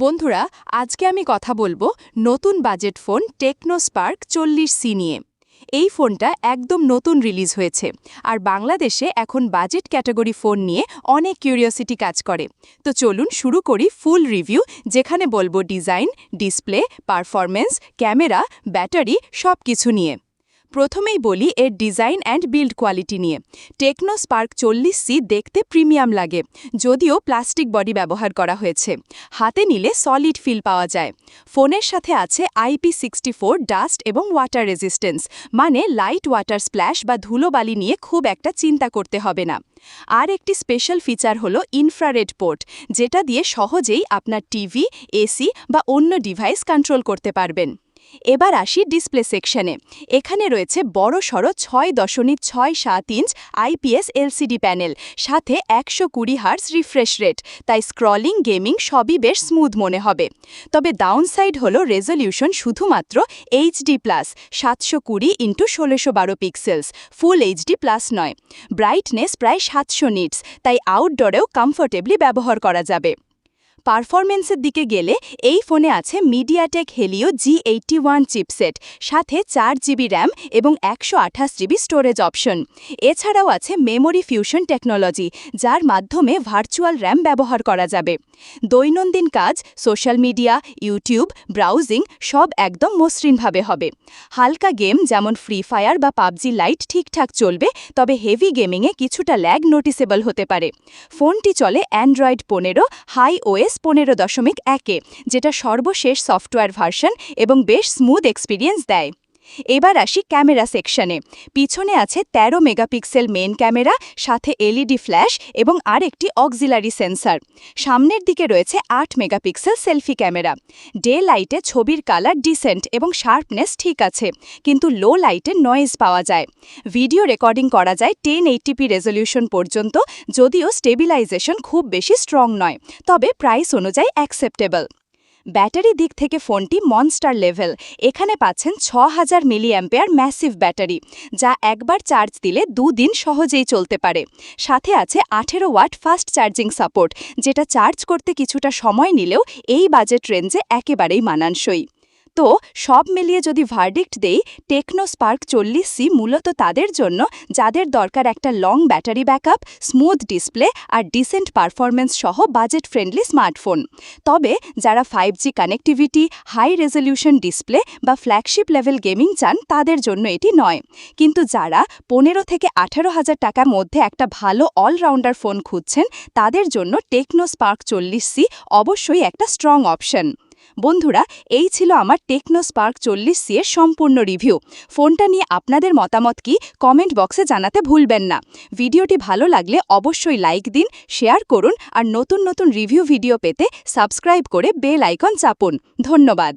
বন্ধুরা, আজকে আমি কথা বলবো নতুন budget phone Tecno Spark 40C নিয়ে। এই ফোনটা একদম নতুন রিলিজ হয়েছে আর বাংলাদেশে এখন বাজেট ক্যাটাগরি ফোন নিয়ে অনেক কিউরিওসিটি কাজ করে। তো চলুন শুরু করি ফুল রিভিউ, যেখানে বলবো design, display, performance, camera, battery সব কিছু নিয়ে। প্রথমেই বলি এর ডিজাইন অ্যান্ড বিল্ড কোয়ালিটি নিয়ে। টেকনো স্পার্ক 40C দেখতে প্রিমিয়াম লাগে, যদিও প্লাস্টিক বডি ব্যবহার করা হয়েছে। হাতে নিলে সলিড ফিল পাওয়া যায়। ফোনের সাথে আছে IP64 ডাস্ট এবং ওয়াটার রেজিস্ট্যান্স, মানে লাইট ওয়াটার স্প্ল্যাশ বা ধুলোবালি নিয়ে খুব একটা চিন্তা করতে হবে না। আর একটি স্পেশাল ফিচার হলো ইনফ্রারেড পোর্ট, যেটা দিয়ে সহজেই আপনার টিভি, এসি বা অন্য ডিভাইস কন্ট্রোল করতে পারবেন। এবার আসি ডিসপ্লে সেকশনে। এখানে রয়েছে বড়সড় 6.67 ইঞ্চ IPS LCD প্যানেল, সাথে 120 হার্জ রিফ্রেশ রেট, তাই স্ক্রলিং, গেমিং সবই বেশ স্মুথ মনে হবে। তবে ডাউনসাইড হলো রেজলিউশন শুধুমাত্র HD+, 720x1612 পিক্সেলস, ফুল HD+ নয়। ব্রাইটনেস প্রায় 700 নিটস, তাই আউটডোরেও কমফোর্টেবলি ব্যবহার করা যাবে। পারফরমেন্সের দিকে গেলে এই ফোনে আছে মিডিয়াটেক হেলিও G81 চিপসেট, সাথে 4GB র্যাম এবং 128GB স্টোরেজ অপশন। এছাড়াও আছে মেমোরি ফিউশন টেকনোলজি, যার মাধ্যমে ভার্চুয়াল র্যাম ব্যবহার করা যাবে। দৈনন্দিন কাজ, সোশ্যাল মিডিয়া, ইউটিউব, ব্রাউজিং সব একদম মসৃণভাবে হবে। হালকা গেম যেমন ফ্রি ফায়ার বা পাবজি লাইট ঠিকঠাক চলবে, তবে হেভি গেমিংয়ে কিছুটা ল্যাগ নোটিসেবল হতে পারে। ফোনটি চলে অ্যান্ড্রয়েড 15 হাই OS 15.1, যেটা সর্বশেষ সফটওয়্যার ভার্সন এবং বেশ স্মুথ এক্সপিরিয়েন্স দেয়। এবার আসি ক্যামেরা সেকশনে। পিছনে আছে 13 মেগাপিক্সেল মেন ক্যামেরা, সাথে LED ফ্ল্যাশ এবং আরেকটি অক্সিলারি সেন্সর। সামনের দিকে রয়েছে 8 মেগাপিক্সেল সেলফি ক্যামেরা। ডে লাইটে ছবির কালার ডিসেন্ট এবং শার্পনেস ঠিক আছে, কিন্তু লো লাইটে নয়েজ পাওয়া যায়। ভিডিও রেকর্ডিং করা যায় 1080p রেজলিউশন পর্যন্ত, যদিও স্টেবিলাইজেশন খুব বেশি স্ট্রং নয়, তবে প্রাইস অনুযায়ী অ্যাকসেপ্টেবল। ব্যাটারি দিক থেকে ফোনটি মনস্টার লেভেল। এখানে পাচ্ছেন 6000 মিলিঅ্যাম্পিয়ার ম্যাসিভ ব্যাটারি, যা একবার চার্জ দিলে 2 দিন সহজেই চলতে পারে। সাথে আছে 18 ওয়াট ফাস্ট চার্জিং সাপোর্ট, যেটা চার্জ করতে কিছুটা সময় নিলেও এই বাজেট রেঞ্জে একেবারেই মানানসই। তো সব মিলিয়ে যদি ভার্ডিক্ট দেই, টেকনো স্পার্ক 40C মূলত তাদের জন্য যাদের দরকার একটা long battery backup, smooth display আর ডিসেন্ট পারফরমেন্স সহ বাজেট ফ্রেন্ডলি স্মার্টফোন। তবে যারা 5G connectivity, high resolution display বা ফ্ল্যাগশিপ লেভেল গেমিং চান, তাদের জন্য এটি নয়। কিন্তু যারা 15 থেকে 18,000 টাকার মধ্যে একটা ভালো অলরাউন্ডার ফোন খুঁজছেন, তাদের জন্য টেকনো স্পার্ক 40C অবশ্যই একটা স্ট্রং অপশন। বন্ধুরা, এই ছিল আমার টেকনো স্পার্ক 40C এর সম্পূর্ণ রিভিউ। ফোনটা নিয়ে আপনাদের মতামত কি কমেন্ট বক্সে জানাতে ভুলবেন না। ভিডিওটি ভালো লাগলে অবশ্যই লাইক দিন, শেয়ার করুন আর নতুন নতুন রিভিউ ভিডিও পেতে সাবস্ক্রাইব করে বেল আইকন চাপুন। ধন্যবাদ।